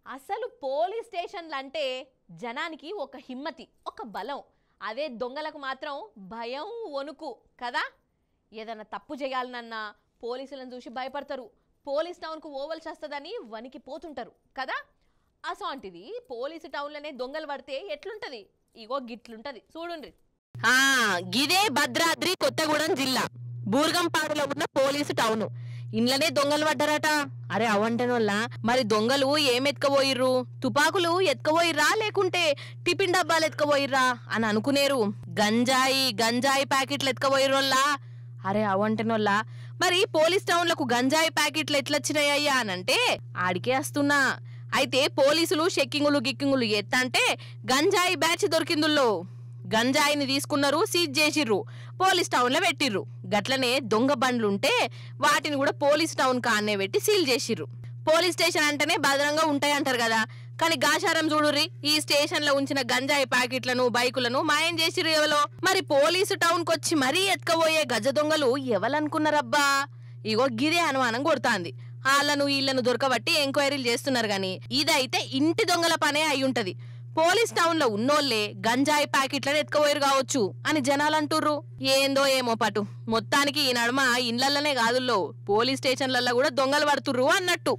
అసలు పోలీస్ స్టేషన్లు అంటే జనానికి ఒక హిమ్మతి, ఒక బలం. అదే దొంగలకు మాత్రం భయం, వణుకు కదా. ఏదైనా తప్పు చేయాలనన్నా పోలీసులను చూసి భయపడతారు. పోలీస్ టౌన్కు ఓవల్సి వస్తుందని వణికిపోతుంటారు కదా. అసోంటిది పోలీసు టౌన్లోనే దొంగలు పడితే ఎట్లుంటది? ఇగో గిట్లుంటది చూడుండ్రి. గిదే భద్రాద్రి కొత్తగూడెం జిల్లా బూర్గంపాడులో ఉన్న పోలీసు టౌన్. ఇంట్లోనే దొంగలు పడ్డారట. అరే అవంటనోళ్ళ, మరి దొంగలు ఏమెత్తుకపోయిర్రు? తుపాకులు ఎత్తుకపోయిర్రా లేకుంటే టిఫిన్ డబ్బాలు ఎత్తుకపోయిర్రా అని అనుకునేరు. గంజాయి ప్యాకెట్లు ఎత్తుకపోయిర్రోళ్ళా. అరే అవంటనోళ్ళ, మరి పోలీస్ టౌన్లకు గంజాయి ప్యాకెట్లు ఎట్లొచ్చినాయ్యా అనంటే ఆడికే వస్తున్నా. అయితే పోలీసులు చెక్కింగులు గిక్కింగులు ఎత్తంటే గంజాయి బ్యాచ్ దొరికిందుల్లో. గంజాయిని తీసుకున్నారు, సీజ్ చేసిర్రు, పోలీస్ టౌన్ లో పెట్టిర్రు. గట్లనే దొంగ బండ్లుంటే వాటిని కూడా పోలీస్ టౌన్ కాన్నే పెట్టి సీల్ చేసిర్రు. పోలీస్ స్టేషన్ అంటేనే భద్రంగా ఉంటాయి అంటారు కదా, కానీ గాశారం చూడుర్రి, ఈ స్టేషన్ లో ఉంచిన గంజాయి ప్యాకెట్లను బైకులను మాయం చేసిర్రు ఎవలో. మరి పోలీసు టౌన్ కొచ్చి మరీ ఎత్తుకపోయే గజ దొంగలు ఎవలనుకున్నారబ్బా? ఇగో గిదే అనుమానం కొడుతాంది. వాళ్ళను వీళ్ళను దొరకబట్టి ఎంక్వైరీలు చేస్తున్నారు గాని ఇదైతే ఇంటి దొంగల పనే అయి ఉంటది. పోలీస్ టౌన్ లో ఉన్నోళ్లే గంజాయి ప్యాకెట్లను ఎత్తుకపోయారు కావచ్చు అని జనాలు అంటుర్రు. ఏందో ఏమో పటు, మొత్తానికి ఈ నడుమ ఇండ్లల్లనే కాదుల్లో పోలీస్ స్టేషన్లల్లో కూడా దొంగలు పడుతుర్రు అన్నట్టు.